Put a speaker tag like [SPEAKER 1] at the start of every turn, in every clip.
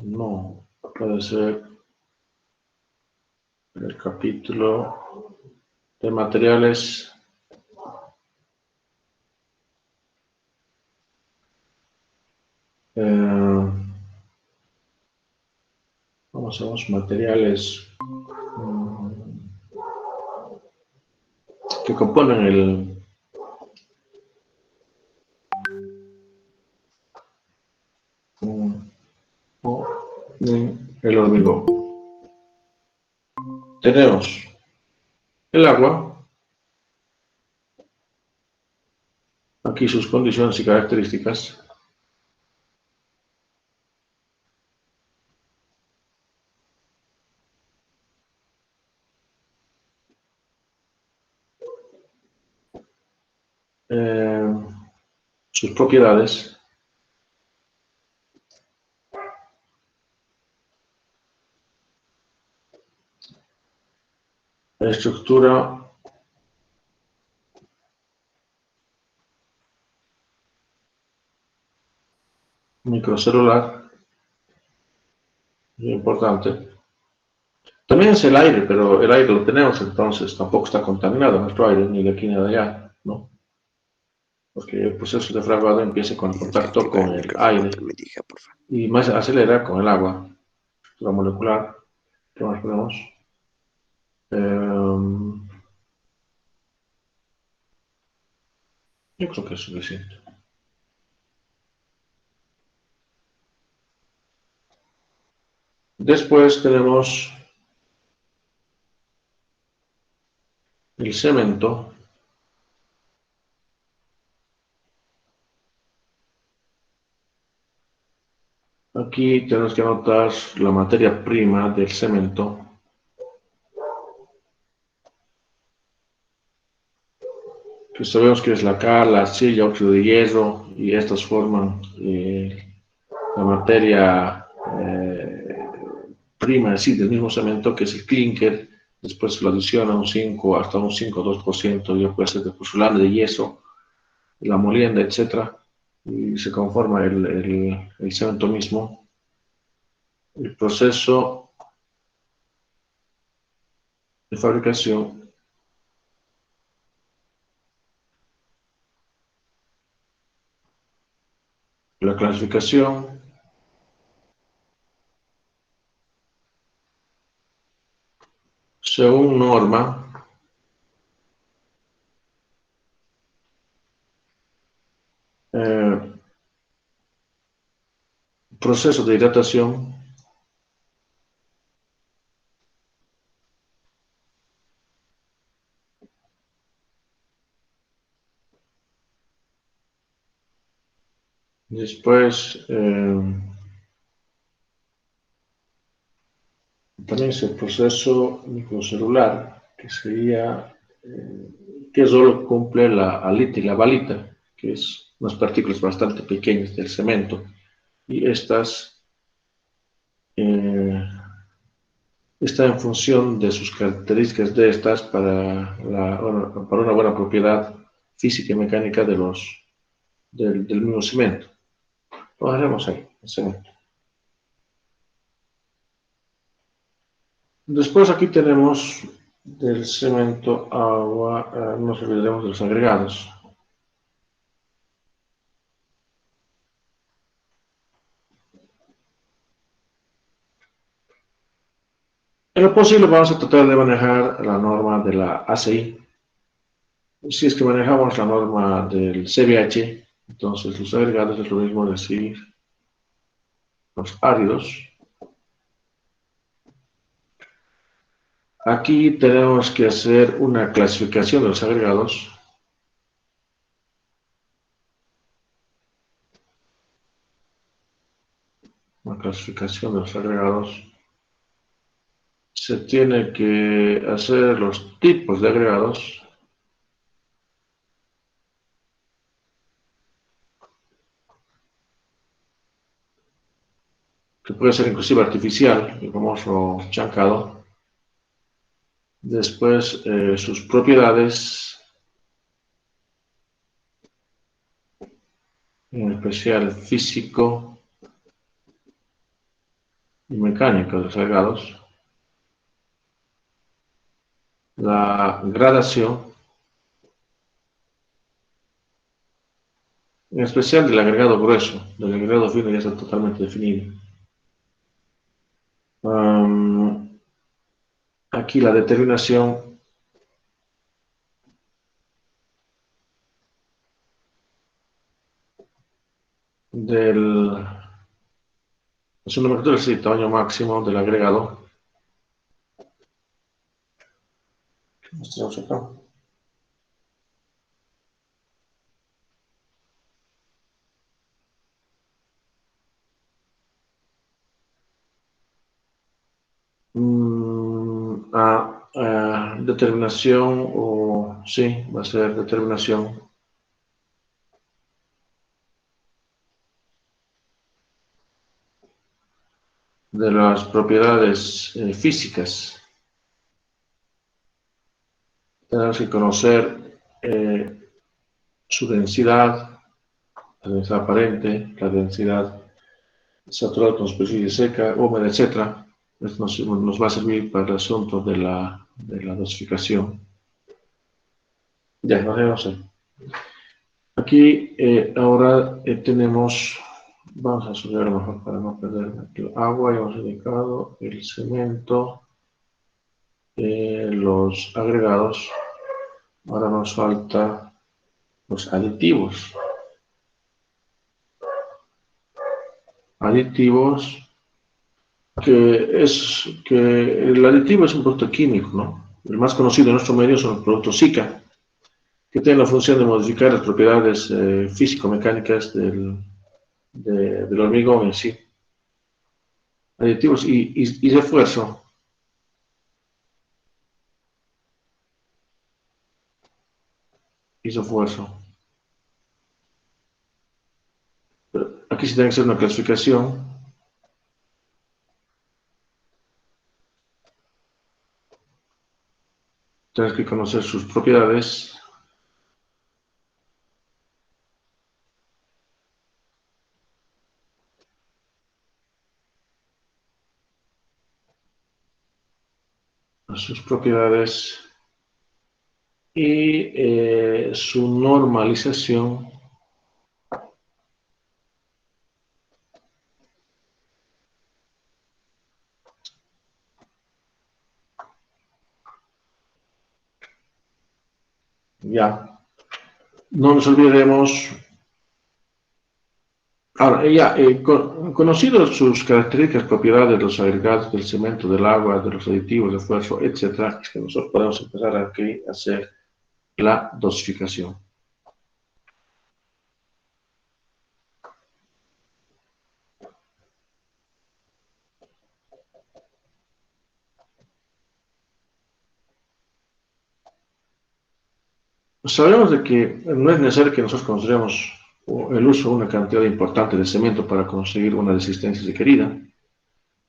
[SPEAKER 1] No, puede ser el capítulo de materiales. Vamos a los materiales que componen el hormigón. Tenemos el agua, aquí sus condiciones y características. Sus propiedades, la estructura microcelular, muy importante. También es el aire, pero el aire lo tenemos, entonces tampoco está contaminado nuestro aire, ni de aquí ni de allá, ¿no? Porque el proceso de fragado empieza con el contacto con el aire y más acelera con el agua, la molecular. ¿Qué más ponemos? Yo creo que es suficiente. Después tenemos el cemento. Aquí tenemos que anotar la materia prima del cemento. Que sabemos que es la cal, la arcilla, óxido de hierro, y estas forman la materia prima en sí del mismo cemento, que es el clinker. Después lo adiciona un 5 hasta un 5 o 2%, ya puede ser de pozolana, de yeso, la molienda, etc. Y se conforma el cemento mismo. El proceso de fabricación la clasificación, según norma, proceso de hidratación, después también es el proceso microcelular, que sería que solo cumple la alita y la balita, que es unas partículas bastante pequeñas del cemento, y estas están en función de sus características de estas para una buena propiedad física y mecánica del mismo cemento. Lo haremos ahí, el cemento. Después aquí tenemos del cemento, agua, no nos olvidemos de los agregados. En lo posible vamos a tratar de manejar la norma de la ACI. Si es que manejamos la norma del CBH, entonces los agregados es lo mismo decir los áridos. Aquí tenemos que hacer una clasificación de los agregados. Una clasificación de los agregados. Se tiene que hacer los tipos de agregados. Que puede ser inclusive artificial, el famoso chancado. Después sus propiedades, en especial físico, y mecánica de los agregados, la gradación, en especial del agregado grueso, del agregado fino ya está totalmente definido. Aquí la determinación del, es un número de tamaño máximo del agregado. Mostramos acá. Determinación, o sí, va a ser determinación de las propiedades físicas. Tenemos que conocer su densidad, la densidad aparente, la densidad satural con superficie seca, húmeda, etc. Esto nos va a servir para el asunto de la dosificación. Ya, no sé. Aquí ahora tenemos, vamos a subir mejor para no perder el agua, ya hemos indicado el cemento, los agregados. Ahora nos falta los aditivos. Aditivos, que el aditivo es un producto químico, ¿no? El más conocido en nuestro medio son los productos SICA, que tienen la función de modificar las propiedades físico-mecánicas del hormigón en sí. Aditivos y refuerzo. Y refuerzo. Pero aquí sí tiene que ser una clasificación. Tienes que conocer sus propiedades. Sus propiedades y su normalización. Ya. No nos olvidemos. Ahora, ya, conocidos sus características, propiedades de los agregados, del cemento, del agua, de los aditivos, de esfuerzo, etc., es que nosotros podemos empezar aquí a hacer la dosificación. Sabemos de que no es necesario que nosotros consideremos el uso de una cantidad importante de cemento para conseguir una resistencia requerida.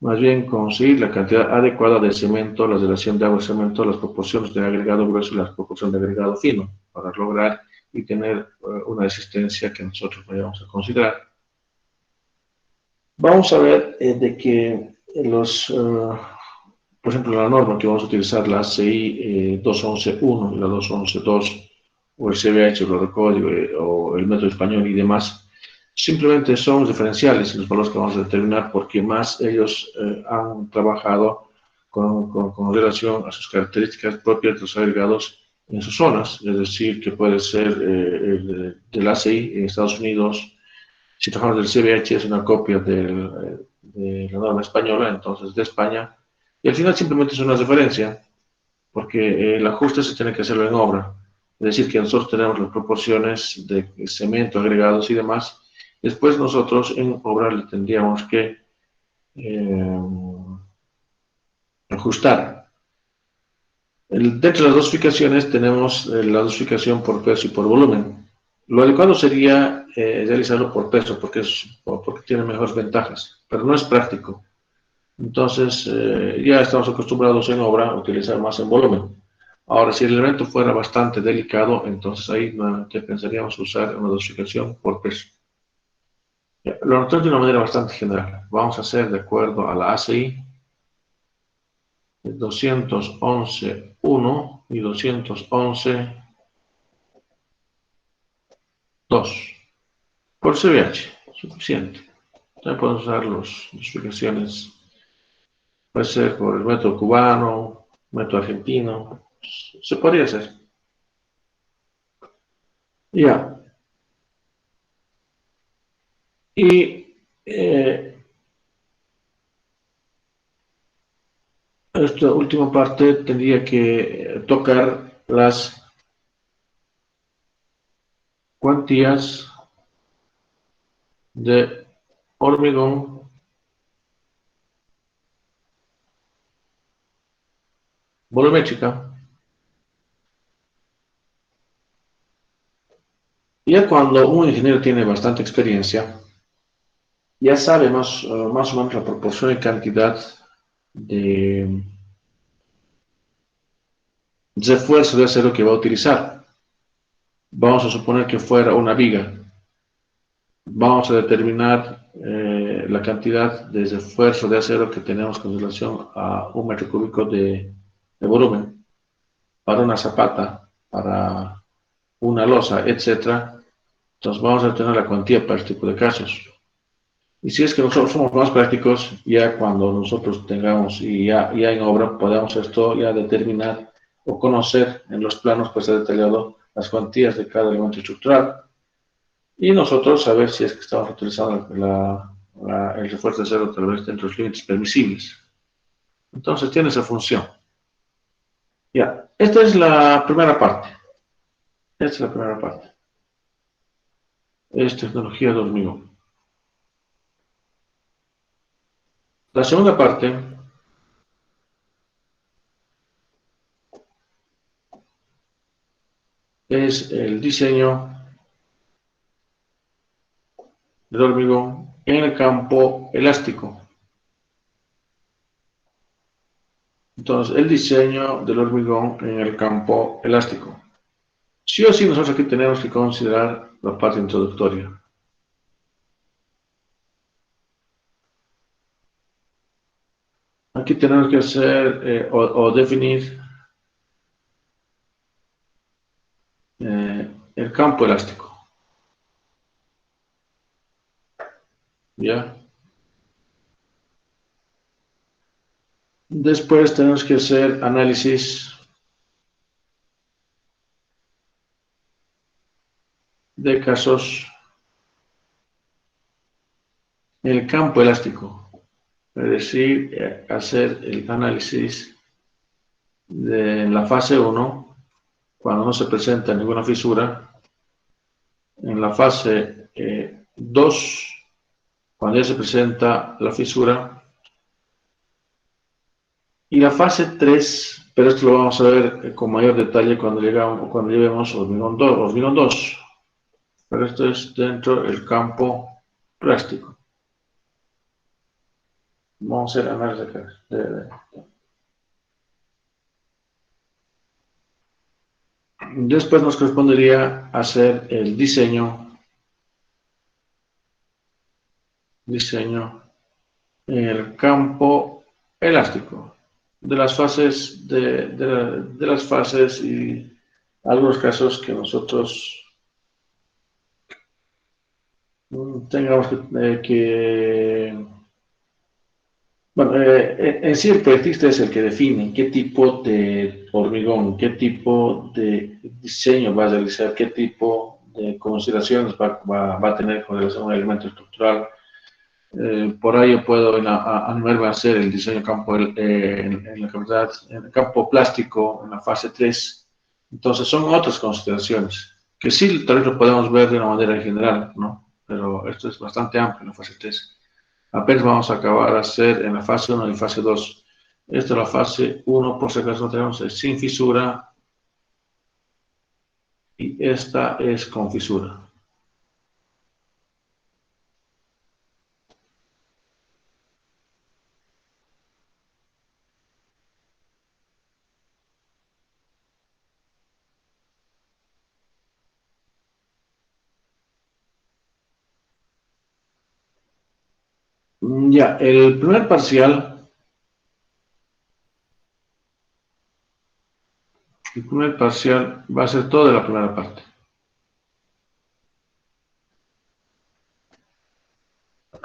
[SPEAKER 1] Más bien conseguir la cantidad adecuada de cemento, la relación de agua y cemento, las proporciones de agregado grueso y las proporciones de agregado fino, para lograr y tener una resistencia que nosotros vayamos a considerar. Vamos a ver de que por ejemplo, la norma que vamos a utilizar, la ACI 211.1 y la 211.2, o el CBH, el código o el método español y demás, simplemente son diferenciales en los valores que vamos a determinar porque más ellos han trabajado con relación a sus características propias de los agregados en sus zonas, es decir, que puede ser del ACI en Estados Unidos. Si trabajamos del CBH es una copia de la norma española, entonces de España, y al final simplemente es una referencia, porque el ajuste se tiene que hacerlo en obra. Es decir, que nosotros tenemos las proporciones de cemento, agregados y demás. Después nosotros en obra le tendríamos que ajustar. Dentro de las dosificaciones tenemos la dosificación por peso y por volumen. Lo adecuado sería realizarlo por peso porque tiene mejores ventajas, pero no es práctico. Entonces, ya estamos acostumbrados en obra a utilizar más en volumen. Ahora, si el elemento fuera bastante delicado, entonces ahí nuevamente pensaríamos usar una dosificación por peso. Lo anotamos de una manera bastante general. Vamos a hacer de acuerdo a la ACI 211.1 y 211.2 por CVH, suficiente. También podemos usar las explicaciones, puede ser por el método cubano, método argentino, se podría hacer. Ya. Y esta última parte tendría que tocar las cuantías de hormigón volumétrica. Ya cuando un ingeniero tiene bastante experiencia, ya sabe más o menos la proporción y cantidad de refuerzo de acero que va a utilizar. Vamos a suponer que fuera una viga. Vamos a determinar la cantidad de refuerzo de acero que tenemos con relación a un metro cúbico de volumen para una zapata, para una losa, etcétera. Entonces vamos a tener la cuantía para este tipo de casos. Y si es que nosotros somos más prácticos, ya cuando nosotros tengamos y ya en obra, podemos esto ya determinar o conocer en los planos que está detallado las cuantías de cada elemento estructural y nosotros saber si es que estamos utilizando el refuerzo de acero tal vez dentro de los límites permisibles. Entonces tiene esa función. Ya, esta es la primera parte. Esta es la primera parte. Es tecnología de hormigón. La segunda parte es el diseño del hormigón en el campo elástico. Entonces, el diseño del hormigón en el campo elástico. Sí o sí, nosotros aquí tenemos que considerar la parte introductoria. Aquí tenemos que hacer o definir el campo elástico. ¿Ya? Después tenemos que hacer análisis de casos en el campo elástico. Es decir, hacer el análisis de la fase 1, cuando no se presenta ninguna fisura. En la fase 2, cuando ya se presenta la fisura. Y la fase 3, pero esto lo vamos a ver con mayor detalle cuando llevemos hormigón 2. Pero esto es dentro del campo plástico. Vamos a hacer análisis Después nos correspondería hacer el diseño en el campo elástico de las fases de las fases y algunos casos que nosotros tengamos bueno, en sí el proyectista es el que define qué tipo de hormigón, qué tipo de diseño va a realizar, qué tipo de consideraciones va a tener con relación a un elemento estructural. Por ahí yo puedo animarme a hacer el diseño campo, en el campo plástico en la fase 3. Entonces son otras consideraciones que sí tal vez lo podemos ver de una manera general, ¿no? Pero esto es bastante amplio en la fase 3. Apenas vamos a acabar a hacer en la fase 1 y fase 2. Esta es la fase 1, por si acaso no tenemos, es sin fisura y esta es con fisura. Ya, el primer parcial, va a ser todo de la primera parte.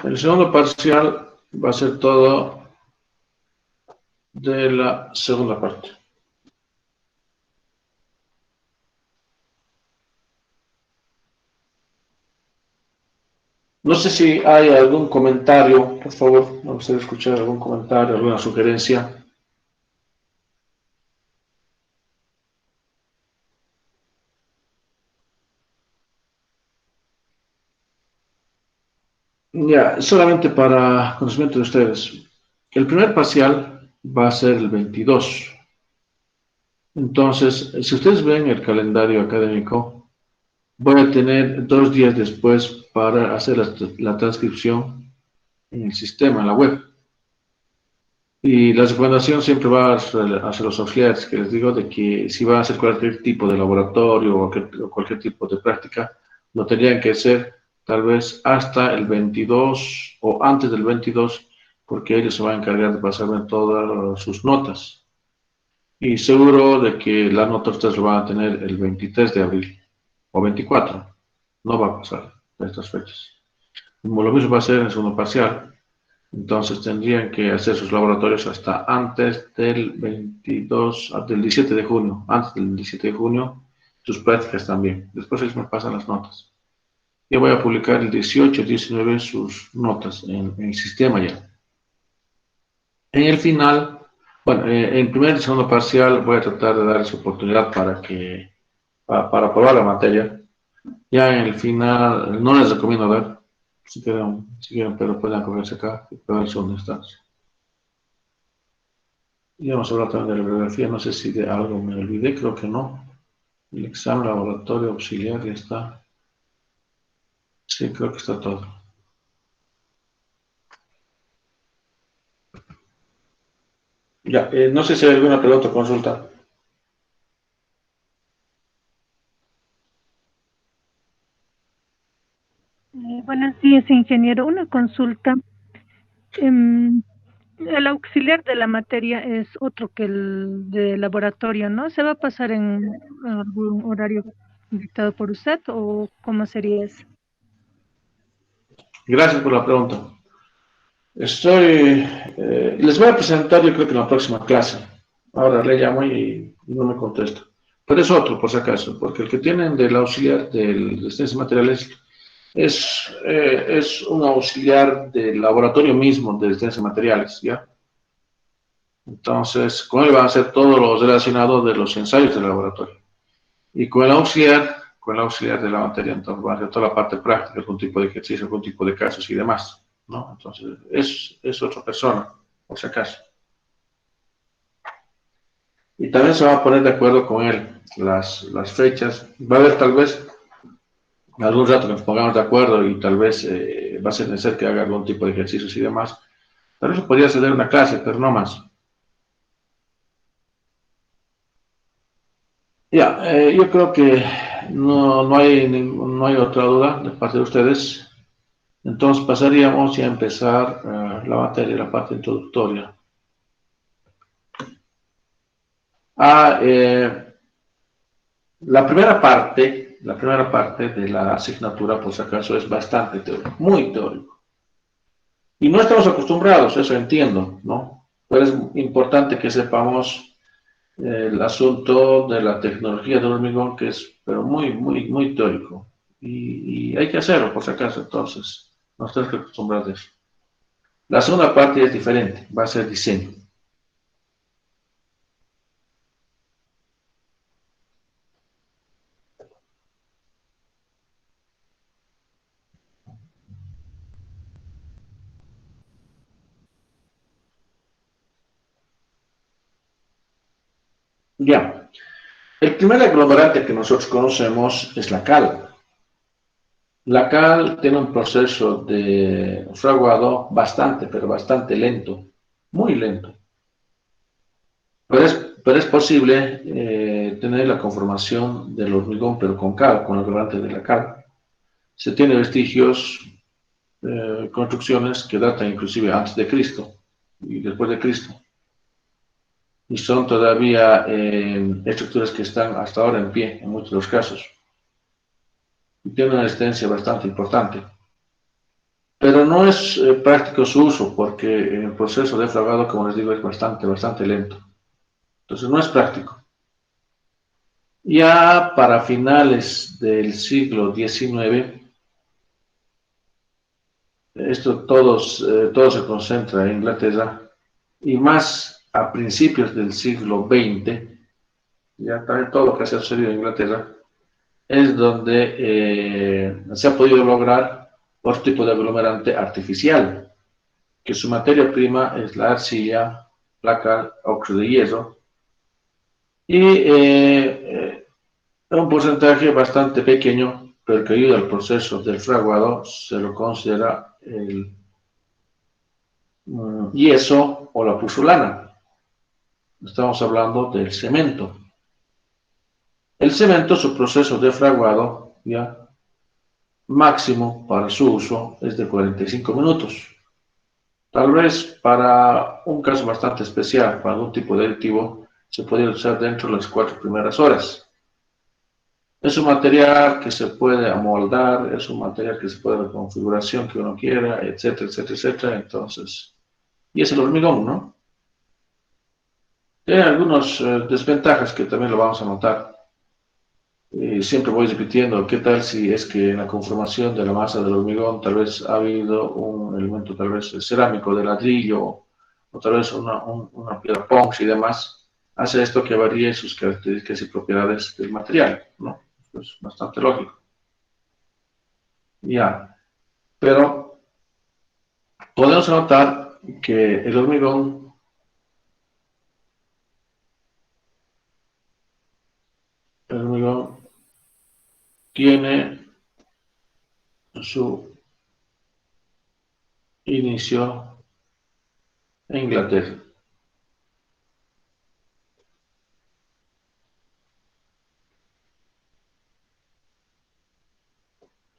[SPEAKER 1] El segundo parcial va a ser todo de la segunda parte. No sé si hay algún comentario, por favor, me gustaría escuchar algún comentario, alguna sugerencia. Ya, solamente para conocimiento de ustedes. El primer parcial va a ser el 22. Entonces, si ustedes ven el calendario académico, voy a tener 2 días después para hacer la transcripción en el sistema, en la web. Y la recomendación siempre va hacia los auxiliares, que les digo de que si van a hacer cualquier tipo de laboratorio o cualquier tipo de práctica, lo tendrían que hacer tal vez hasta el 22 o antes del 22, porque ellos se van a encargar de pasarme todas sus notas. Y seguro de que las notas ustedes lo van a tener el 23 de abril o 24. No va a pasar de estas fechas. Como lo mismo va a ser en el segundo parcial, entonces tendrían que hacer sus laboratorios hasta antes del 22, del 17 de junio, antes del 17 de junio, sus prácticas también. Después ellos me pasan las notas. Yo voy a publicar el 18, 19 sus notas en el sistema ya. En el final, bueno, en primer y segundo parcial voy a tratar de darles oportunidad para aprobar la materia. Ya en el final, no les recomiendo dar, si quieren, pero pueden acogerse acá y probar su instancia. Ya hemos hablado también de la bibliografía, no sé si de algo me olvidé, creo que no. El examen laboratorio auxiliar ya está. Sí, creo que está todo. Ya, no sé si hay alguna pregunta o consulta.
[SPEAKER 2] Buenos días, ingeniero. Una consulta. Em, el auxiliar de la materia es otro que el de laboratorio, ¿no? ¿Se va a pasar en algún horario dictado por usted o cómo sería eso?
[SPEAKER 1] Gracias por la pregunta. Les voy a presentar yo creo que en la próxima clase. Ahora le llamo y no me contesta. Pero es otro, por si acaso, porque el que tienen del auxiliar de ciencias materiales es un auxiliar del laboratorio mismo de ciencias materiales, ¿ya? Entonces, con él van a hacer todo lo relacionado de los ensayos del laboratorio. Y con el auxiliar de la materia, entonces va a hacer toda la parte práctica, algún tipo de ejercicio, algún tipo de casos y demás, ¿no? Entonces, es otra persona, por si acaso. Y también se va a poner de acuerdo con él las fechas. Va a haber tal vez algún rato que nos pongamos de acuerdo y tal vez va a ser necesario que haga algún tipo de ejercicios y demás. Tal vez podría ceder una clase, pero no más. Ya, yo creo que no hay otra duda de parte de ustedes. Entonces pasaríamos ya a empezar la materia, la parte introductoria. Ah, la primera parte de la asignatura, por si acaso, es bastante teórico, muy teórico. Y no estamos acostumbrados, eso entiendo, ¿no? Pero es importante que sepamos el asunto de la tecnología del hormigón, que es, pero muy, muy, muy teórico. Y hay que hacerlo, por si acaso, entonces, no tenemos que acostumbrar de eso. La segunda parte es diferente, va a ser diseño. Ya, el primer aglomerante que nosotros conocemos es la cal. La cal tiene un proceso de fraguado bastante, pero bastante lento, muy lento. Pero es posible tener la conformación del hormigón, pero con cal, con el aglomerante de la cal. Se tiene vestigios construcciones que datan inclusive antes de Cristo y después de Cristo. Y son todavía estructuras que están hasta ahora en pie en muchos de los casos. Y tienen una existencia bastante importante. Pero no es práctico su uso porque el proceso de fragado, como les digo, es bastante lento. Entonces no es práctico. Ya para finales del siglo XIX, todo se concentra en Inglaterra y más a principios del siglo XX, ya también todo lo que se ha sucedido en Inglaterra, es donde se ha podido lograr otro tipo de aglomerante artificial, que su materia prima es la arcilla, placa, óxido de hierro, y un porcentaje bastante pequeño, pero que ayuda al proceso del fraguado, se lo considera el yeso o la puzzolana. Estamos hablando del cemento. El cemento, su proceso de fraguado, ya máximo para su uso es de 45 minutos. Tal vez para un caso bastante especial, para algún tipo de aditivo, se podría usar dentro de las 4 primeras horas. Es un material que se puede amoldar, es un material que se puede dar la configuración que uno quiera, etcétera, etcétera, etcétera. Entonces, y es el hormigón, ¿no? Tiene algunas desventajas que también lo vamos a notar. Siempre voy repitiendo, ¿qué tal si es que en la conformación de la masa del hormigón tal vez ha habido un elemento tal vez cerámico de ladrillo o tal vez una piedra ponx y demás? Hace esto que varíe sus características y propiedades del material, ¿no? Es bastante lógico. Ya, pero podemos notar que el hormigón tiene su inicio en Inglaterra.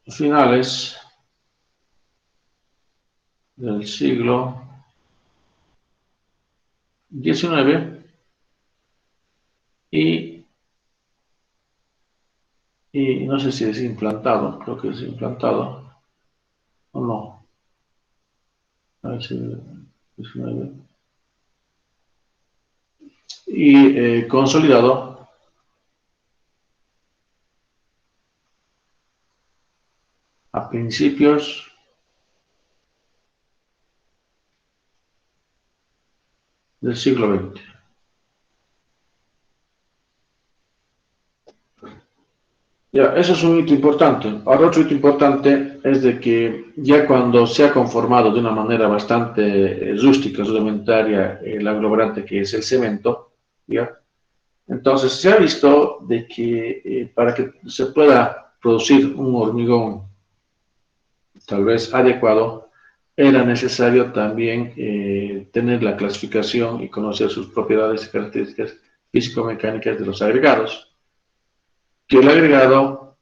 [SPEAKER 1] Finales del siglo XIX y, y no sé si es implantado, creo que es implantado o no. A ver si 19. Y consolidado a principios del siglo XX. Ya, eso es un hito importante. Ahora otro hito importante es de que ya cuando se ha conformado de una manera bastante rústica, rudimentaria, el aglomerante que es el cemento, ¿ya? Entonces se ha visto de que para que se pueda producir un hormigón tal vez adecuado, era necesario también tener la clasificación y conocer sus propiedades y características físico-mecánicas de los agregados. Que el agregado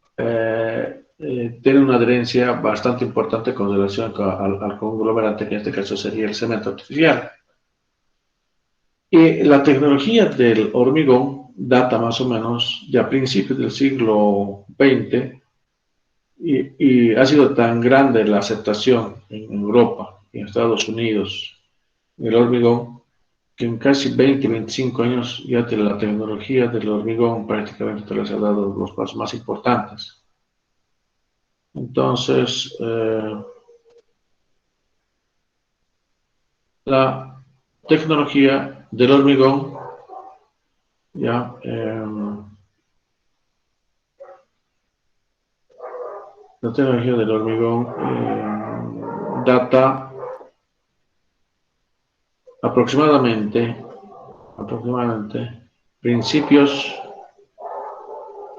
[SPEAKER 1] tiene una adherencia bastante importante con relación al conglomerante, que en este caso sería el cemento artificial. Y la tecnología del hormigón data más o menos de a principios del siglo XX y ha sido tan grande la aceptación en Europa, en Estados Unidos, el hormigón, que en casi 20, 25 años ya la tecnología del hormigón prácticamente les ha dado los pasos más importantes. Entonces, la tecnología del hormigón ya la tecnología del hormigón data aproximadamente principios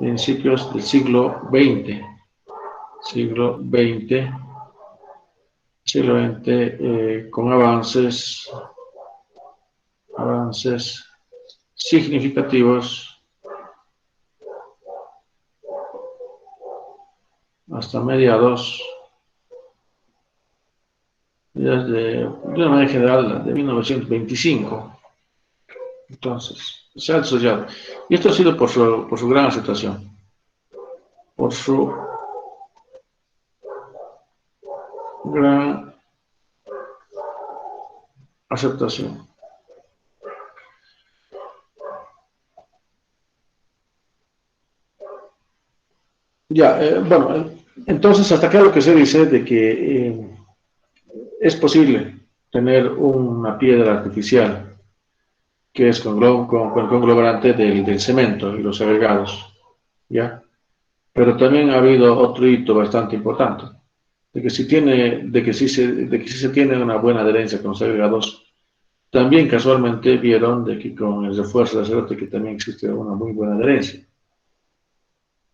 [SPEAKER 1] del siglo XX, con avances significativos hasta mediados ya es de una manera general de 1925. Entonces, se ha desarrollado. Y esto ha sido por su gran aceptación, por su gran aceptación. Ya, bueno, entonces hasta acá lo que se dice de que es posible tener una piedra artificial que es con el conglomerante del cemento y los agregados, ¿ya? Pero también ha habido otro hito bastante importante, de que sí se tiene una buena adherencia con los agregados. También casualmente vieron de que con el refuerzo de acero de que también existe una muy buena adherencia.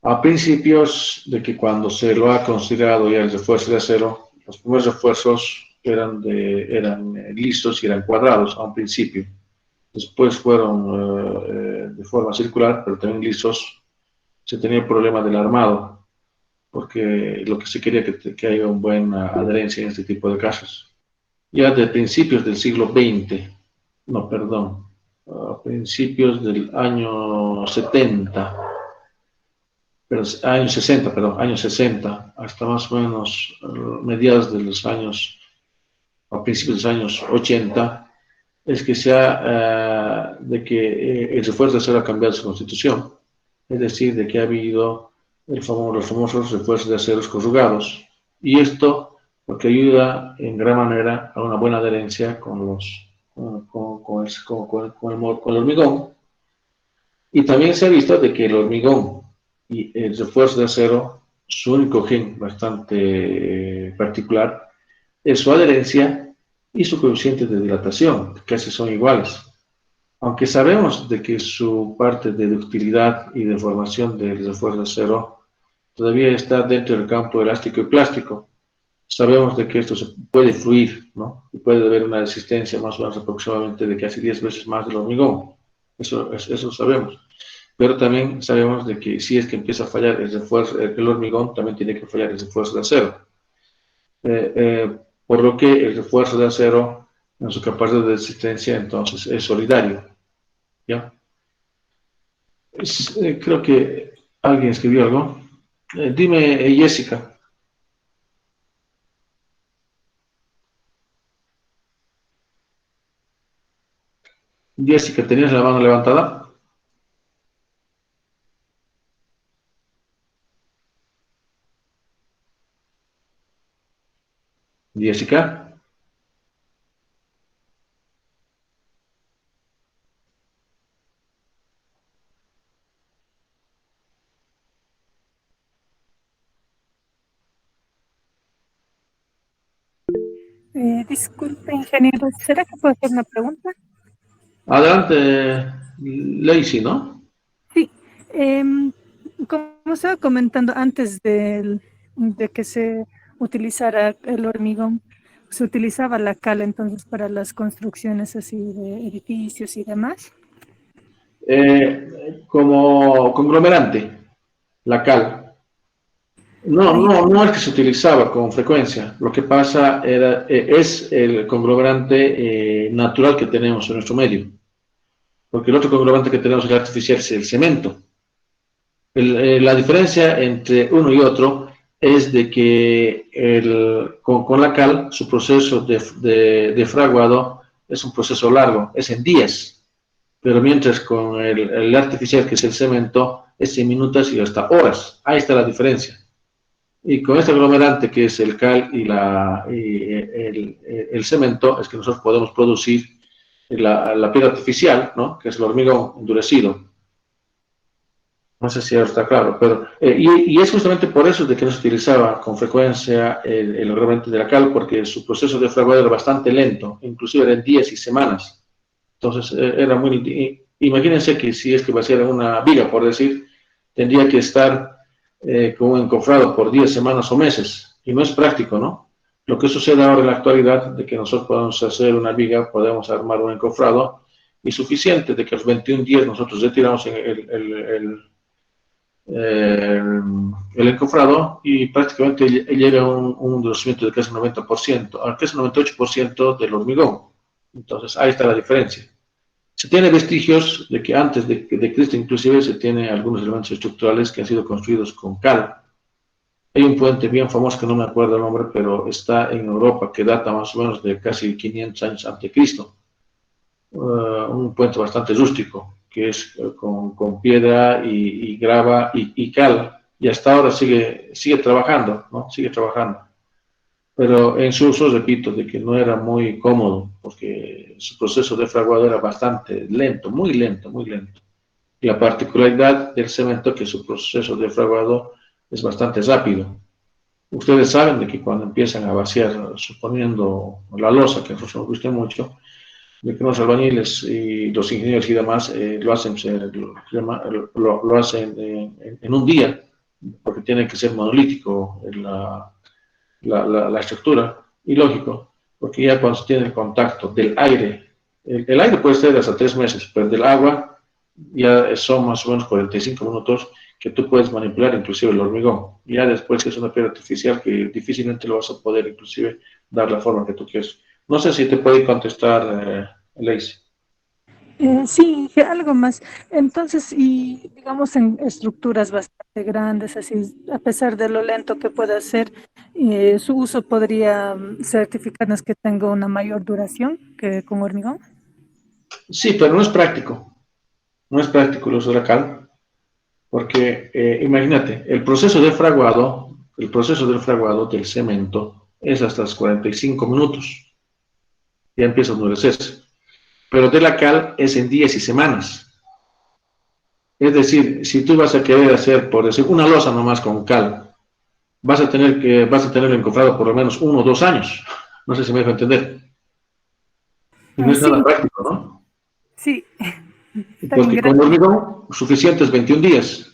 [SPEAKER 1] A principios de que cuando se lo ha considerado ya el refuerzo de acero, los primeros refuerzos eran lisos y eran cuadrados a un principio. Después fueron de forma circular, pero también lisos. Se tenía el problema del armado, porque lo que se quería que haya una buena adherencia en este tipo de casos. Ya de principios del siglo XX, no, perdón, a principios del año 70, pero años 60, perdón, años 60, hasta más o menos mediados de los años, a principios de los años 80, es que de que el refuerzo de acero ha cambiado su constitución, es decir, de que ha habido los famosos refuerzos de aceros corrugados, y esto porque ayuda en gran manera a una buena adherencia con el hormigón, y también se ha visto de que el hormigón y el refuerzo de acero, su único gen bastante particular es su adherencia y su coeficiente de dilatación, que casi son iguales. Aunque sabemos de que su parte de ductilidad y de formación del refuerzo de acero todavía está dentro del campo elástico y plástico, sabemos de que esto se puede fluir, ¿no? Y puede haber una resistencia más o menos aproximadamente de casi 10 veces más del hormigón. Eso sabemos. Pero también sabemos de que si es que empieza a fallar el hormigón, también tiene que fallar el refuerzo de acero. Por lo que el refuerzo de acero en su capacidad de resistencia entonces es solidario, ¿ya? Creo que alguien escribió algo. Dime, Jessica. Jessica, ¿tenías la mano levantada? Jessica.
[SPEAKER 2] Disculpe, ingeniero, ¿será que puedo hacer una pregunta?
[SPEAKER 1] Adelante, Lacey, ¿no?
[SPEAKER 2] Sí, como estaba comentando antes de que se utilizara el hormigón, se utilizaba la cal entonces para las construcciones así de edificios y demás.
[SPEAKER 1] Como conglomerante, la cal. No,
[SPEAKER 2] Ahí,
[SPEAKER 1] no, no es que se utilizaba con frecuencia. Lo que pasa es el conglomerante natural que tenemos en nuestro medio. Porque el otro conglomerante que tenemos, el artificial, es el cemento. La diferencia entre uno y otro es de que con la cal, su proceso de fraguado es un proceso largo, es en días. Pero mientras con el artificial, que es el cemento, es en minutos y hasta horas. Ahí está la diferencia. Y con este aglomerante que es el cal y el cemento, es que nosotros podemos producir la piedra artificial, ¿no? Que es el hormigón endurecido. No sé si ahora está claro, pero y es justamente por eso de que no se utilizaba con frecuencia el aglomerante de la cal, porque su proceso de fraguado era bastante lento, inclusive era en días y semanas. Entonces era muy... Imagínense que si es que va a ser una viga, por decir, tendría que estar con un encofrado por 10 semanas o meses, y no es práctico, ¿no? Lo que sucede ahora en la actualidad, de que nosotros podemos hacer una viga, podemos armar un encofrado, y suficiente de que a los 21 días nosotros retiramos el encofrado y prácticamente llega a un endurecimiento de casi 90%, a casi 98% del hormigón. Entonces, ahí está la diferencia. Se tiene vestigios de que antes de Cristo inclusive se tiene algunos elementos estructurales que han sido construidos con cal. Hay un puente bien famoso que no me acuerdo el nombre, pero está en Europa que data más o menos de casi 500 años antes de Cristo. Un puente bastante rústico, que es con piedra y grava y cal, y hasta ahora sigue trabajando, ¿no? Sigue trabajando. Pero en su uso, repito, de que no era muy cómodo, porque su proceso de fraguado era bastante lento, muy lento, muy lento. Y la particularidad del cemento es que su proceso de fraguado es bastante rápido. Ustedes saben de que cuando empiezan a vaciar, suponiendo la losa, que a nosotros nos gusta mucho, de que los albañiles y los ingenieros y demás lo hacen, lo hacen en un día, porque tiene que ser monolítico la estructura, y lógico, porque ya cuando se tiene el contacto del aire, el aire puede ser hasta 3 meses, pero del agua ya son más o menos 45 minutos que tú puedes manipular inclusive el hormigón. Ya después que es una piedra artificial que difícilmente lo vas a poder inclusive dar la forma que tú quieres. No sé si te puede contestar, Lacey.
[SPEAKER 2] Sí, algo más. Entonces, y digamos en estructuras bastante grandes, así, a pesar de lo lento que pueda ser, su uso podría certificarnos que tenga una mayor duración que con hormigón.
[SPEAKER 1] Sí, pero no es práctico. No es práctico el uso de la cal, porque imagínate, el proceso del fraguado del cemento es hasta los 45 minutos. Ya empieza a endurecerse. Pero de la cal es en días y semanas. Es decir, si tú vas a querer hacer, por decir, una losa nomás con cal, vas a tenerlo encofrado por lo menos 1 o 2 años. No sé si me dejo entender. Y no es nada
[SPEAKER 2] Sí,
[SPEAKER 1] práctico, ¿no?
[SPEAKER 2] sí, está bien,
[SPEAKER 1] Porque con
[SPEAKER 2] gracias.
[SPEAKER 1] hormigón, suficientes 21 días.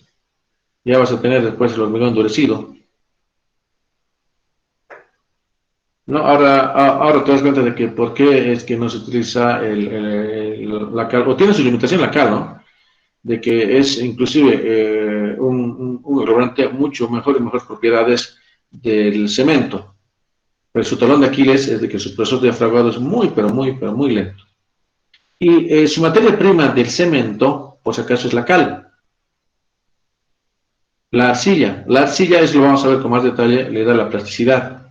[SPEAKER 1] Ya vas a tener después el hormigón endurecido. No, ahora te das cuenta de que por qué es que no se utiliza la cal, o tiene su limitación la cal, ¿no? De que es inclusive un relevante mucho mejor y mejores propiedades del cemento. Pero su talón de Aquiles es de que su proceso de fraguado es muy, pero muy lento. Y su materia prima del cemento, por si acaso, es la cal. La arcilla es, lo vamos a ver con más detalle, le da la plasticidad.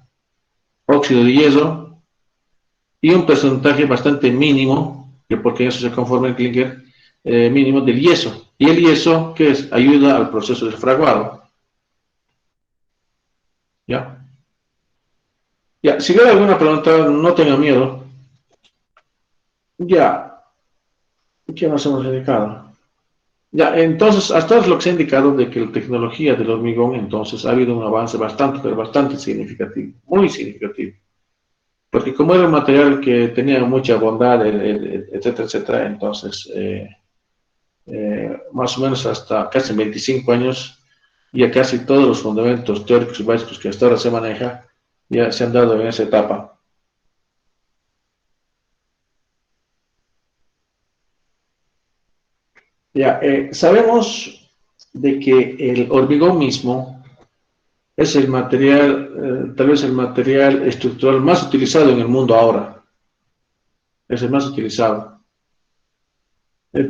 [SPEAKER 1] Óxido de hierro y un porcentaje bastante mínimo, que porque eso se conforma el clinker, mínimo del yeso. Y el yeso, ¿qué es? Ayuda al proceso de fraguado. ¿Ya? Ya, si hay alguna pregunta, no tenga miedo. Ya, ¿qué nos hemos dedicado? Ya, entonces, hasta ahora es lo que se ha indicado de que la tecnología del hormigón, entonces, ha habido un avance bastante, pero bastante significativo, muy significativo. Porque como era un material que tenía mucha bondad, etcétera, etcétera, entonces, más o menos hasta casi 25 años, ya casi todos los fundamentos teóricos y básicos que hasta ahora se maneja, ya se han dado en esa etapa. Ya, sabemos de que el hormigón mismo es el material, tal vez el material estructural más utilizado en el mundo ahora. Es el más utilizado.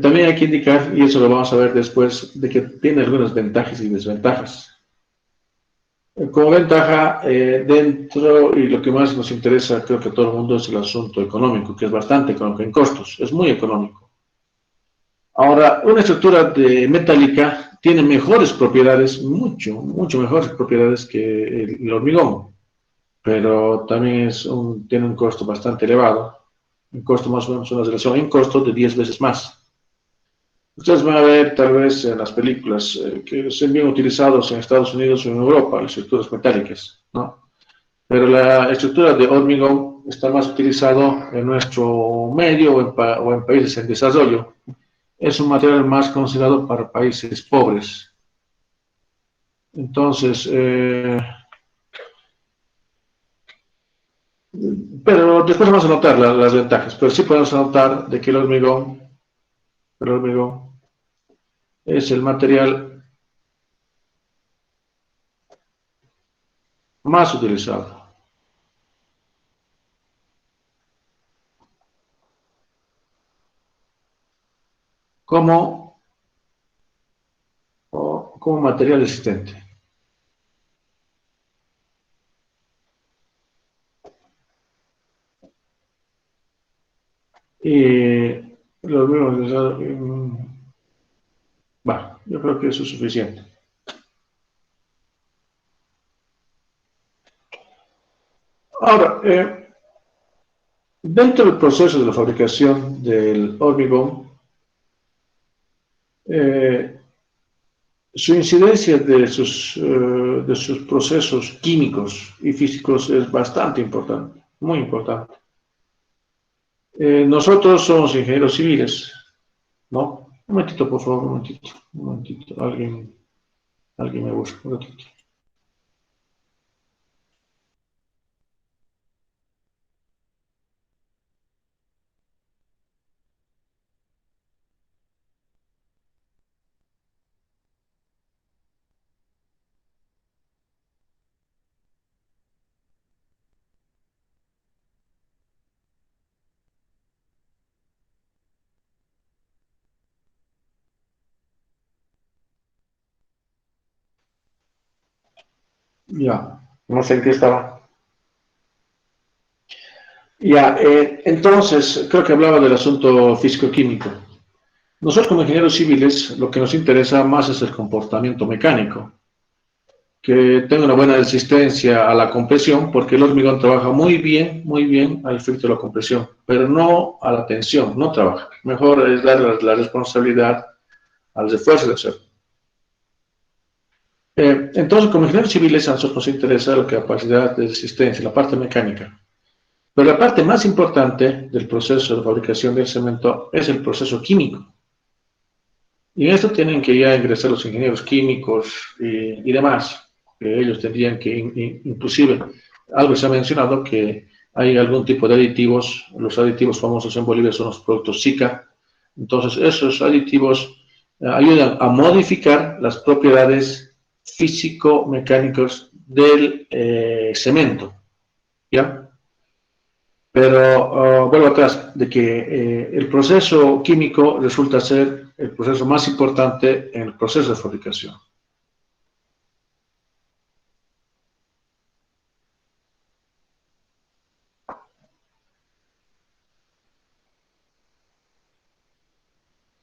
[SPEAKER 1] También hay que indicar, y eso lo vamos a ver después, de que tiene algunas ventajas y desventajas. Como ventaja, dentro, y lo que más nos interesa, creo que a todo el mundo, es el asunto económico, que es bastante económico en costos, es muy económico. Ahora, una estructura metálica tiene mejores propiedades, mucho mejores propiedades que el hormigón, pero también tiene un costo bastante elevado, un costo más o menos, una relación en costo de 10 veces más. Ustedes van a ver tal vez en las películas que son bien utilizados en Estados Unidos o en Europa, las estructuras metálicas, ¿no? Pero la estructura de hormigón está más utilizado en nuestro medio o en países en desarrollo. Es un material más considerado para países pobres. Entonces, pero después vamos a notar las ventajas, pero sí podemos notar de que el hormigón es el material más utilizado. Como, como material resistente. Y lo vemos utilizado. Bueno, yo creo que eso es suficiente. Ahora, dentro del proceso de la fabricación del hormigón, su incidencia de sus procesos químicos y físicos es bastante importante, muy importante. Nosotros somos ingenieros civiles, ¿no? Un momentito, por favor, un momentito. Alguien me busca, un momentito. Ya, no sé en qué estaba. Ya, entonces, creo que hablaba del asunto físico-químico. Nosotros como ingenieros civiles, lo que nos interesa más es el comportamiento mecánico, que tenga una buena resistencia a la compresión, porque el hormigón trabaja muy bien al efecto de la compresión, pero no a la tensión, no trabaja. Mejor es dar la responsabilidad al refuerzo de acero. Entonces, como ingenieros civiles, a nosotros nos interesa la capacidad de resistencia, la parte mecánica. Pero la parte más importante del proceso de fabricación del cemento es el proceso químico. Y en esto tienen que ya ingresar los ingenieros químicos y demás, que ellos tendrían que, inclusive, algo se ha mencionado que hay algún tipo de aditivos, los aditivos famosos en Bolivia son los productos SICA, entonces esos aditivos ayudan a modificar las propiedades físico-mecánicas del cemento, ¿ya? Pero vuelvo atrás, de que el proceso químico resulta ser el proceso más importante en el proceso de fabricación.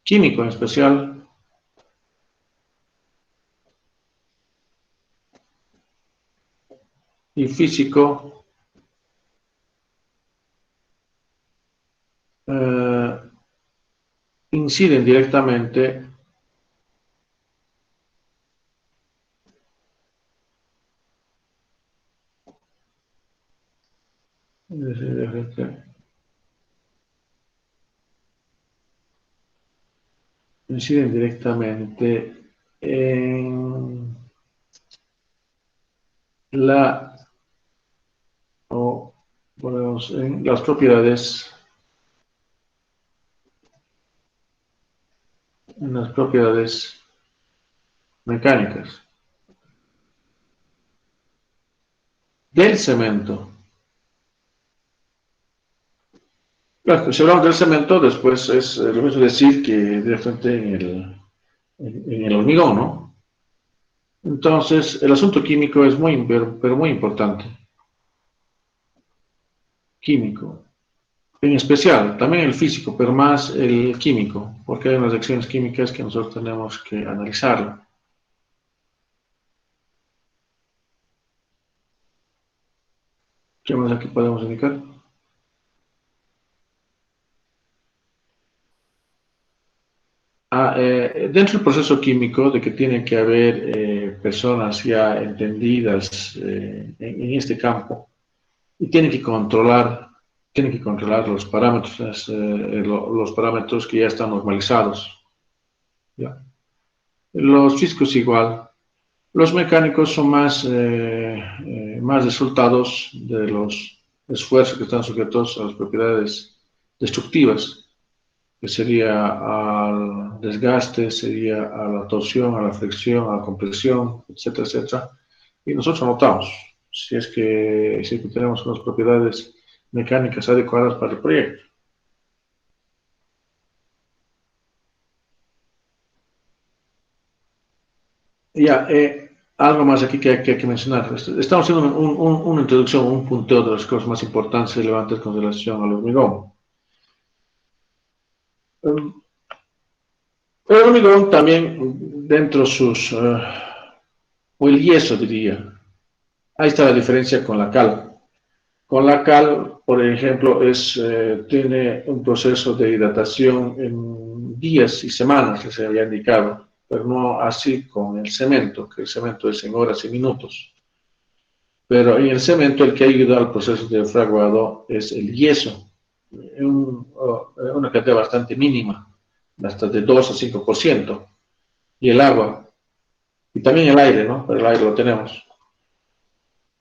[SPEAKER 1] Químico en especial, y físico, eh, inciden directamente inciden directamente en la o ponemos en las propiedades mecánicas del cemento. Claro, si hablamos del cemento, después es lo mismo decir que directamente en el hormigón, ¿no? Entonces, el asunto químico es muy, pero muy importante. Químico. En especial, también el físico, pero más el químico, porque hay unas reacciones químicas que nosotros tenemos que analizar. ¿Qué más aquí podemos indicar? Dentro del proceso químico, de que tiene que haber personas ya entendidas en este campo y tienen que controlar los parámetros que ya están normalizados. ¿Ya? Los físicos igual. Los mecánicos son más resultados de los esfuerzos que están sujetos a las propiedades destructivas, que sería al desgaste, sería a la torsión, a la fricción, a la compresión, etcétera, etcétera. Y nosotros anotamos. si es que tenemos unas propiedades mecánicas adecuadas para el proyecto. Ya, algo más aquí que hay que mencionar. Estamos haciendo una introducción, un punteo de las cosas más importantes y relevantes con relación al hormigón. El hormigón también, dentro de sus, o el yeso diría, ahí está la diferencia con la cal. Con la cal, por ejemplo, tiene un proceso de hidratación en días y semanas, que se había indicado, pero no así con el cemento, que el cemento es en horas y minutos. Pero en el cemento el que ayuda al proceso de fraguado es el yeso, una cantidad bastante mínima, hasta de 2 a 5%, y el agua, y también el aire, ¿no? Pero el aire lo tenemos.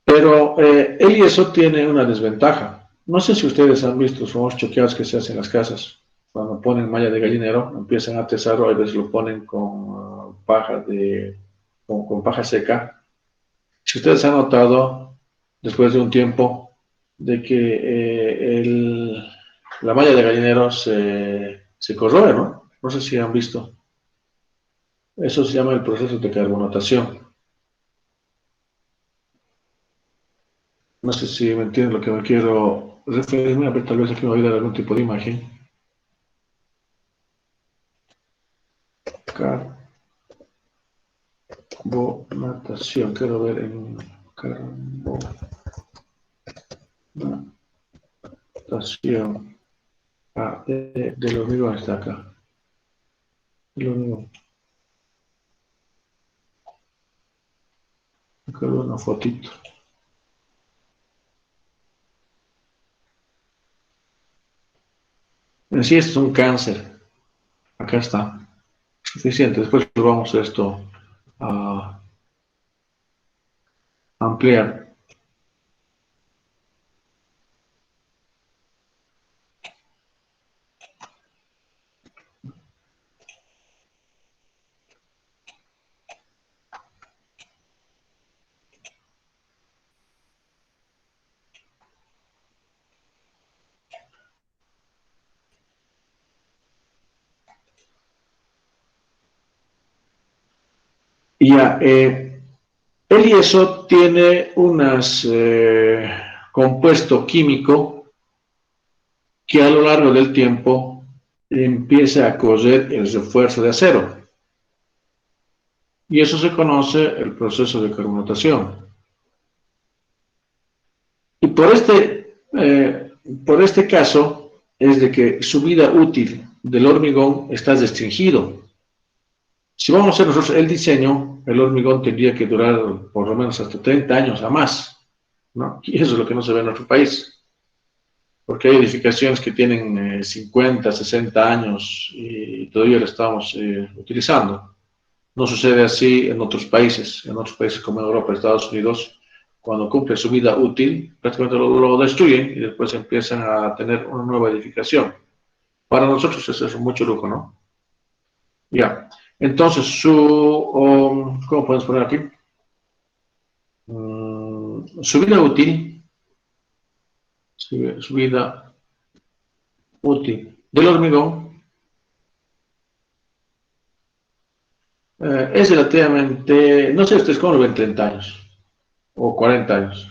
[SPEAKER 1] Pero el yeso tiene una desventaja. No sé si ustedes han visto los famosos choqueados que se hacen en las casas. Cuando ponen malla de gallinero, empiezan a tesarlo, a veces lo ponen con con paja seca. Si ustedes han notado, después de un tiempo, de que la malla de gallinero se corroe, ¿no? No sé si han visto. Eso se llama el proceso de carbonatación. No sé si me entienden lo que me quiero referirme, a ver, tal vez aquí me voy a dar algún tipo de imagen. Carbonatación, quiero ver en carbonatación. Del hormigón está acá. El hormigón. Acá veo una fotito. En sí, esto es un cáncer. Acá está. Suficiente. Después vamos a esto a ampliar. Ya, el yeso tiene un compuesto químico que a lo largo del tiempo empieza a correr el refuerzo de acero. Y eso se conoce el proceso de carbonatación. Y por este caso es de que su vida útil del hormigón está restringido. Si vamos a hacer nosotros el diseño, el hormigón tendría que durar por lo menos hasta 30 años a más, ¿no? Y eso es lo que no se ve en nuestro país, porque hay edificaciones que tienen 50, 60 años y todavía lo estamos utilizando. No sucede así en otros países como Europa, Estados Unidos, cuando cumple su vida útil, prácticamente lo destruyen y después empiezan a tener una nueva edificación. Para nosotros eso es mucho lujo, ¿no? Ya. Entonces, ¿cómo podemos poner aquí? Su vida útil, su vida útil del hormigón es relativamente, no sé ustedes cómo lo ven, 30 años o 40 años.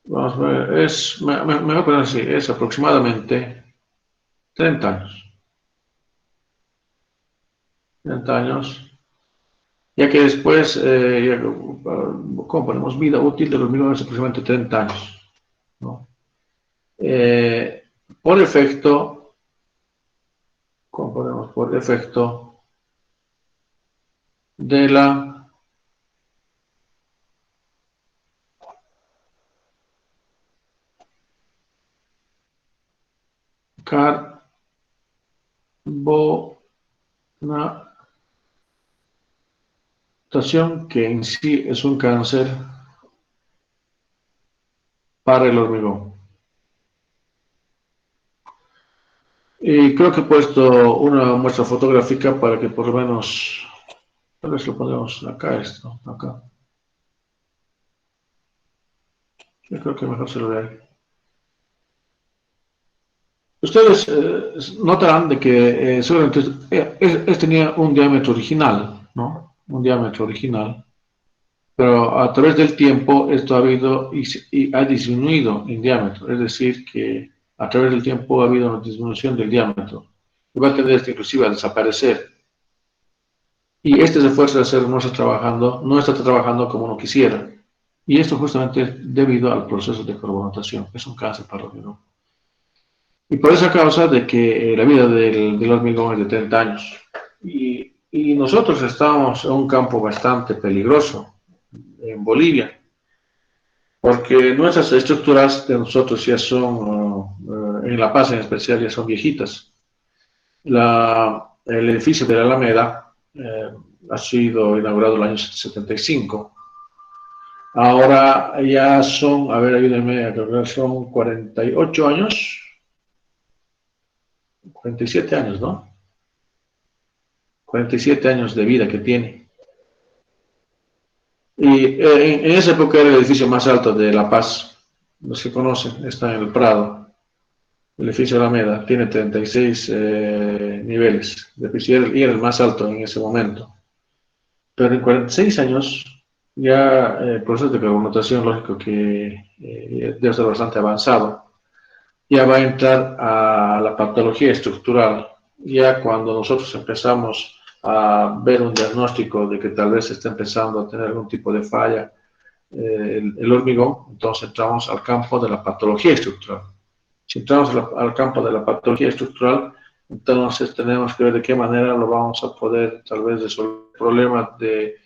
[SPEAKER 1] Vamos a ver, me voy a poner así, es aproximadamente 30 años. 30 años. Ya que después, ¿cómo ponemos? Vida útil de los hormigón es aproximadamente 30 años, ¿no? Por efecto, ¿cómo ponemos? Por efecto de la carbonatación, que en sí es un cáncer para el hormigón. Y creo que he puesto una muestra fotográfica para que por lo menos, tal vez lo ponemos acá, acá. Yo creo que mejor se lo vea. Ustedes notarán de que seguramente tenía un diámetro original, ¿no? Un diámetro original, pero a través del tiempo esto ha habido y ha disminuido en diámetro, es decir, que a través del tiempo ha habido una disminución del diámetro y va a tender inclusive a desaparecer. Y este esfuerzo de hacer no está trabajando como uno quisiera. Y esto justamente es debido al proceso de carbonatación, es un cáncer para el hormigón. Y por esa causa de que la vida del hormigón es de 30 años. Y nosotros estamos en un campo bastante peligroso, en Bolivia, porque nuestras estructuras de nosotros ya son, en La Paz en especial, ya son viejitas. El edificio de la Alameda ha sido inaugurado en el año 75. Ahora ya son, a ver, ayúdenme a calcular, son 48 años, 47 años, ¿no? 47 años de vida que tiene. Y en esa época era el edificio más alto de La Paz. Los que conocen, está en el Prado. El edificio Alameda tiene 36 niveles de piso y era el más alto en ese momento. Pero en 46 años ya el proceso de carbonatación, lógico que debe ser bastante avanzado. Ya va a entrar a la patología estructural. Ya cuando nosotros empezamos a ver un diagnóstico de que tal vez está empezando a tener algún tipo de falla el hormigón, entonces entramos al campo de la patología estructural. Si entramos al campo de la patología estructural, entonces tenemos que ver de qué manera lo vamos a poder tal vez resolver el problema de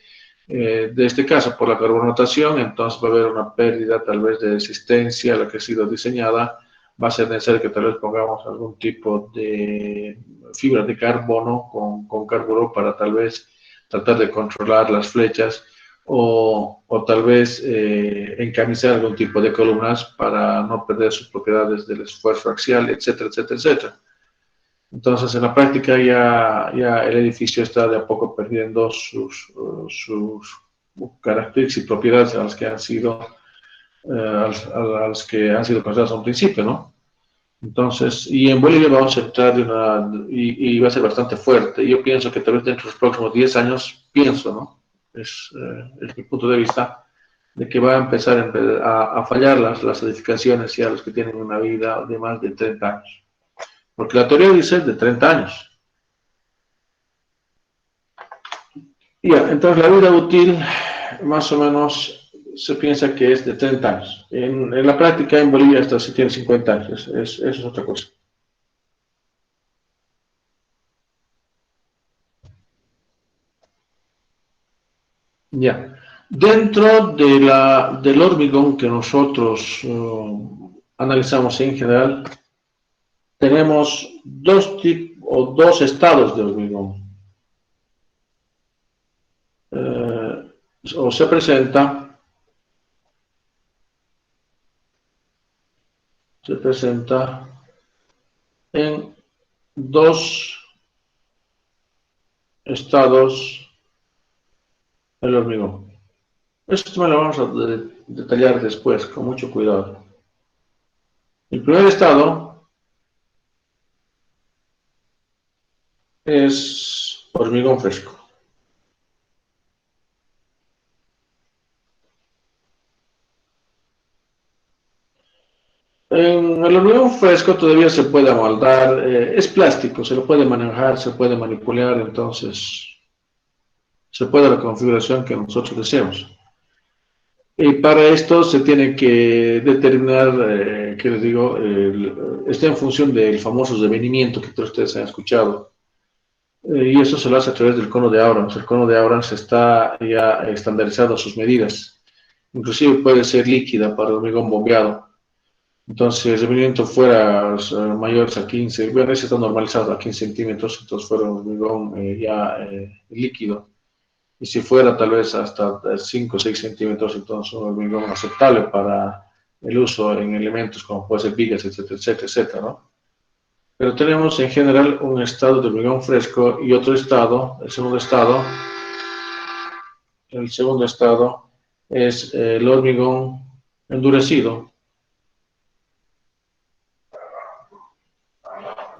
[SPEAKER 1] este caso por la carbonatación. Entonces va a haber una pérdida tal vez de resistencia a la que ha sido diseñada. Va a ser necesario que tal vez pongamos algún tipo de fibra de carbono con carburo para tal vez tratar de controlar las flechas o tal vez encamisar algún tipo de columnas para no perder sus propiedades del esfuerzo axial, etcétera, etcétera, etcétera. Entonces, en la práctica ya el edificio está de a poco perdiendo sus características y propiedades a las que han sido consideradas a un principio, ¿no? Entonces, y en Bolivia vamos a entrar y va a ser bastante fuerte. Yo pienso que tal vez dentro de los próximos 10 años, ¿no? Es mi punto de vista, de que va a empezar a fallar las edificaciones ya los que tienen una vida de más de 30 años. Porque la teoría dice de 30 años. Ya, entonces la vida útil más o menos se piensa que es de 30 años. En la práctica en Bolivia hasta se tiene 50 años, eso es otra cosa. Ya, dentro del hormigón que nosotros analizamos en general, tenemos dos estados de hormigón. O se presenta en dos estados el hormigón. Esto me lo vamos a detallar después, con mucho cuidado. El primer estado es hormigón fresco. En el hormigón fresco todavía se puede amoldar, es plástico, se lo puede manejar, se puede manipular, entonces se puede la configuración que nosotros deseemos. Y para esto se tiene que determinar, ¿qué les digo? Está en función del famoso devenimiento que todos ustedes han escuchado. Y eso se lo hace a través del cono de Abrams. El cono de Abrams está ya estandarizado a sus medidas. Inclusive puede ser líquida para hormigón bombeado. Entonces, si el devenimiento fuera mayor a 15, bueno, ese está normalizado a 15 centímetros, entonces fuera un hormigón líquido. Y si fuera tal vez hasta 5 o 6 centímetros, entonces un hormigón aceptable para el uso en elementos como puede ser vigas, etcétera, etcétera, etcétera, ¿no? Pero tenemos en general un estado de hormigón fresco y otro estado, el segundo estado es el hormigón endurecido.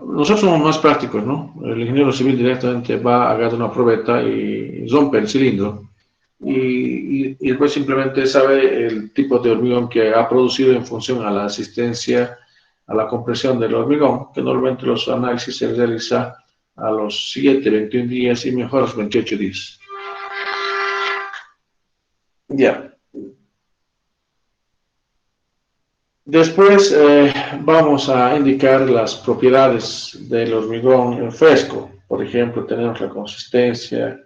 [SPEAKER 1] Nosotros somos más prácticos, ¿no? El ingeniero civil directamente va, agarra una probeta y rompe el cilindro. Y después simplemente sabe el tipo de hormigón que ha producido en función a la asistencia, a la compresión del hormigón, que normalmente los análisis se realiza a los 7, 21 días y mejor a los 28 días. Ya. Después vamos a indicar las propiedades del hormigón en fresco. Por ejemplo, tenemos la consistencia,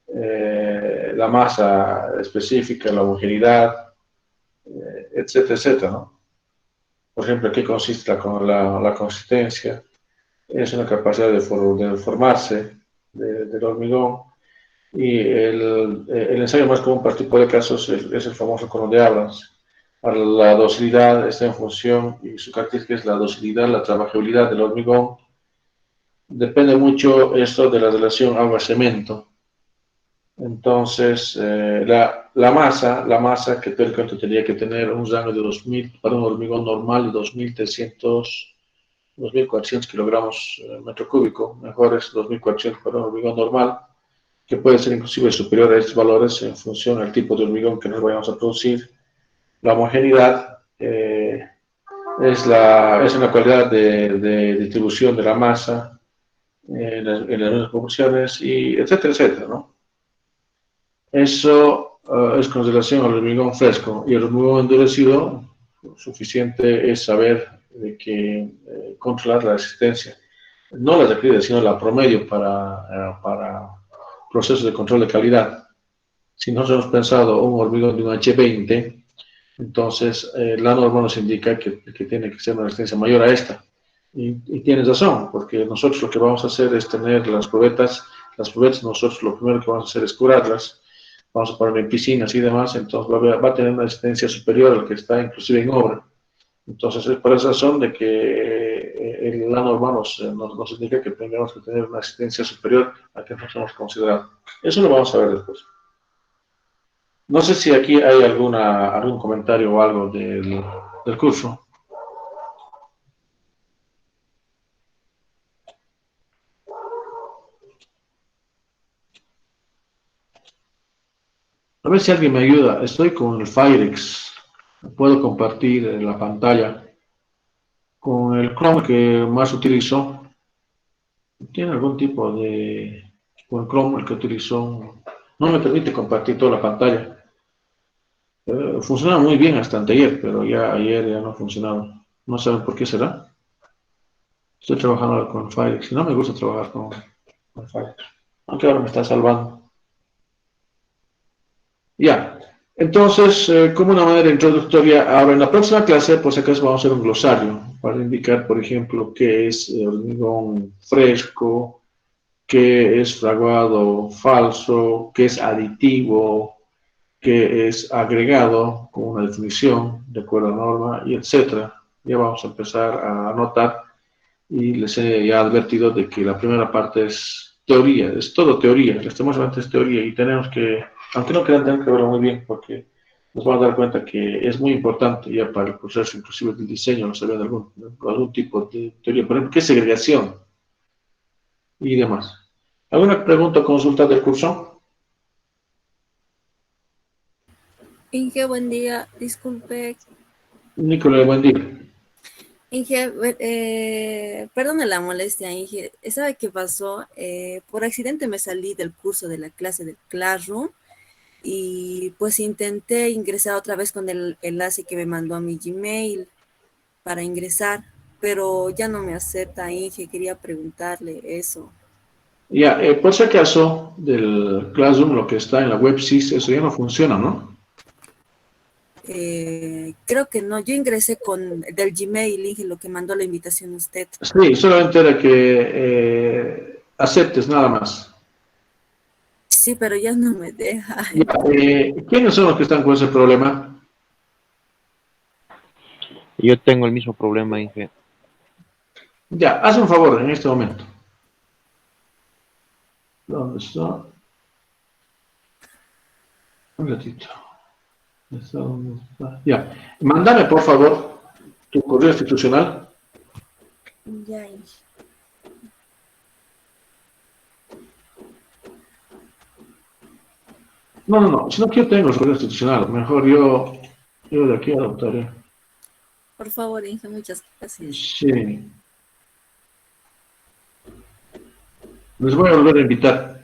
[SPEAKER 1] la masa específica, la homogeneidad, etcétera, etcétera, ¿no? Por ejemplo, ¿qué consiste la consistencia? Es una capacidad de formarse del hormigón. Y el ensayo más común para este tipo de casos es el famoso cono de Abrams. Para la docilidad está en función, y su característica es la docilidad, la trabajabilidad del hormigón. Depende mucho esto de la relación agua-cemento. Entonces, la masa que teóricamente tendría que tener un rango de 2000 para un hormigón normal de 2300, 2400 kilogramos metro cúbico, mejor es 2400 para un hormigón normal, que puede ser inclusive superior a estos valores en función al tipo de hormigón que nos vayamos a producir. La homogeneidad es una cualidad de distribución de la masa en las mismas proporciones, y etcétera, etcétera, ¿no? Eso es con relación al hormigón fresco. Y el hormigón endurecido, suficiente es saber que controlar la resistencia, no la requerida, sino la promedio para procesos de control de calidad. Si nosotros hemos pensado un hormigón de un H20, entonces la norma nos indica que tiene que ser una resistencia mayor a esta. Y tienes razón, porque nosotros lo que vamos a hacer es tener las probetas nosotros lo primero que vamos a hacer es curarlas, vamos a poner en piscinas y demás, entonces va a tener una resistencia superior al que está inclusive en obra. Entonces es por esa razón de que la norma nos indica que tendríamos que tener una resistencia superior a que nos hemos considerado. Eso lo vamos a ver después. No sé si aquí hay algún comentario o algo del curso. A ver si alguien me ayuda. Estoy con el Firex. Puedo compartir la pantalla con el Chrome que más utilizo. Tiene algún tipo de... Con el Chrome el que utilizo no me permite compartir toda la pantalla. Funcionaba muy bien hasta anteayer, pero ya ayer ya no ha funcionado. No saben por qué será. Estoy trabajando ahora con Firex y no me gusta trabajar con Firex. Aunque ahora me está salvando. Ya. Entonces, como una manera introductoria, ahora en la próxima clase, por si acaso vamos a hacer un glosario para indicar, por ejemplo, qué es hormigón fresco, qué es fraguado falso, qué es aditivo, qué es agregado, con una definición de acuerdo a la norma, y etcétera. Ya vamos a empezar a anotar, y les he ya advertido de que la primera parte es teoría, es todo teoría, lastimosamente es teoría, y tenemos que, aunque no crean, tenemos que verlo muy bien, porque nos vamos a dar cuenta que es muy importante ya para el proceso inclusive del diseño, no saber algún tipo de teoría, por ejemplo, qué es segregación y demás. ¿Alguna pregunta o consulta del curso?
[SPEAKER 3] Inge, buen día. Disculpe.
[SPEAKER 1] Nicolás, buen día.
[SPEAKER 3] Inge, perdone la molestia, Inge. ¿Sabe qué pasó? Por accidente me salí del curso de la clase de Classroom y pues intenté ingresar otra vez con el enlace que me mandó a mi Gmail para ingresar, pero ya no me acepta, Inge. Quería preguntarle eso.
[SPEAKER 1] Ya, por si acaso, del Classroom, lo que está en la web SIS, eso ya no funciona, ¿no?
[SPEAKER 3] Creo que no. Yo ingresé con del Gmail, Inge, lo que mandó la invitación a usted.
[SPEAKER 1] Sí, solamente era que aceptes nada más.
[SPEAKER 3] Sí, pero ya no me deja.
[SPEAKER 1] Ya, ¿quiénes son los que están con ese problema?
[SPEAKER 4] Yo tengo el mismo problema, Inge.
[SPEAKER 1] Ya, haz un favor en este momento. ¿Dónde está? Un ratito. ¿Dónde está? Ya. Mándame, por favor, tu correo institucional.
[SPEAKER 3] Ya, Inge.
[SPEAKER 1] No, si no que yo tengo el correo institucional, mejor yo de aquí adoptaré.
[SPEAKER 3] Por favor, Inge, muchas gracias.
[SPEAKER 1] Sí. Les voy a volver a invitar.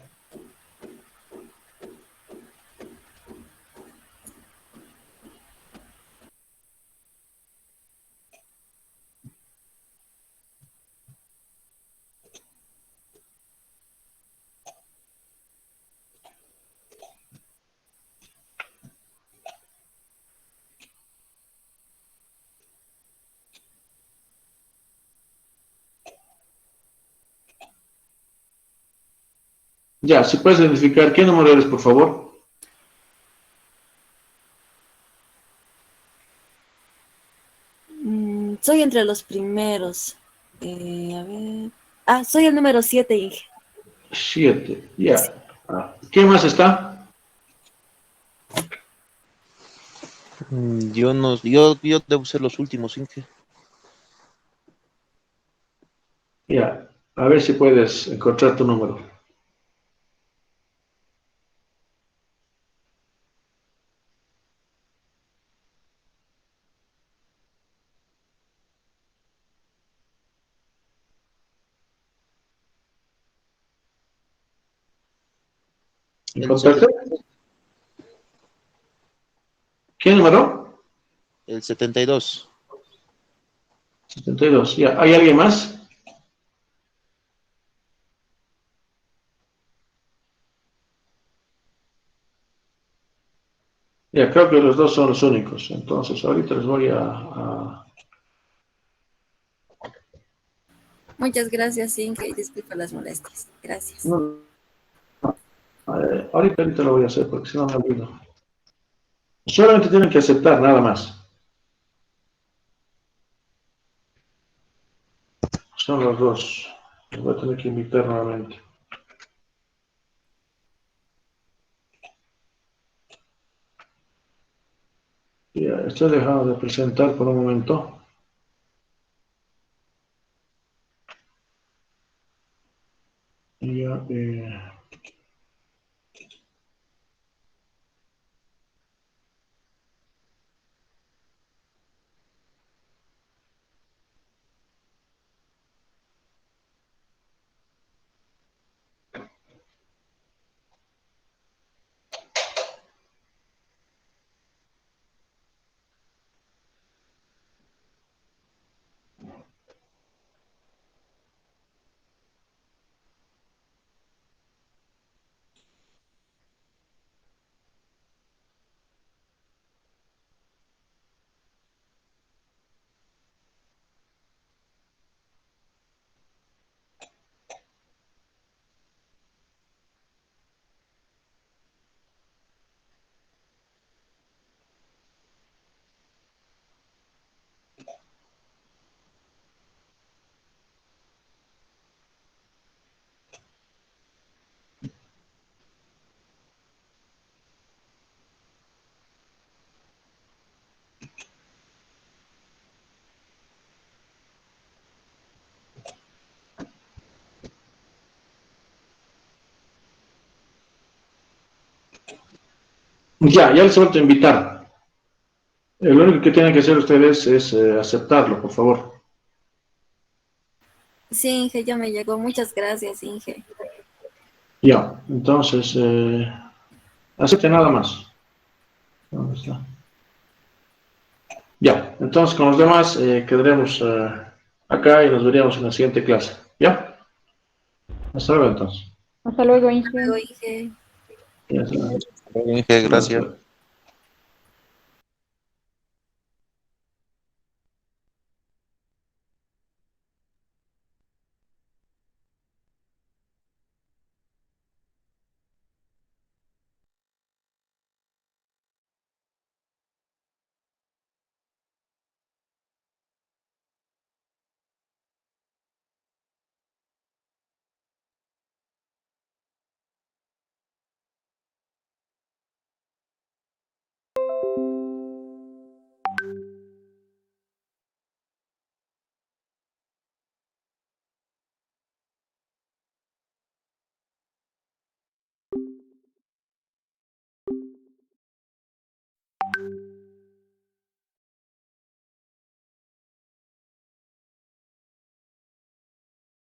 [SPEAKER 1] Ya, si puedes identificar qué número eres, por favor.
[SPEAKER 3] Soy entre los primeros. A ver. Ah, soy el número 7, Inge.
[SPEAKER 1] 7. Ya. ¿Quién más está?
[SPEAKER 4] Yo no, yo debo ser los últimos, Inge.
[SPEAKER 1] Ya. A ver si puedes encontrar tu número. ¿Encontraste? ¿Qué número?
[SPEAKER 4] El 72.
[SPEAKER 1] 72. Ya. ¿Hay alguien más? Ya, creo que los dos son los únicos. Entonces, ahorita les voy a...
[SPEAKER 3] Muchas gracias, Inge, y disculpa las molestias. Gracias.
[SPEAKER 1] No, ahorita lo voy a hacer porque si no me olvido. Solamente tienen que aceptar, nada más. Son los dos. Los voy a tener que invitar nuevamente. Ya, estoy dejando de presentar por un momento. Ya, ya les voy a invitar. Lo único que tienen que hacer ustedes es aceptarlo, por favor.
[SPEAKER 3] Sí, Inge, ya me llegó. Muchas gracias, Inge.
[SPEAKER 1] Ya, entonces, acepte nada más. ¿Dónde está? Ya, entonces con los demás quedaremos acá y nos veríamos en la siguiente clase. ¿Ya? Hasta luego entonces.
[SPEAKER 2] Hasta luego, Inge.
[SPEAKER 3] Luego, Inge.
[SPEAKER 1] Ya, hasta luego.
[SPEAKER 4] Inge, gracias.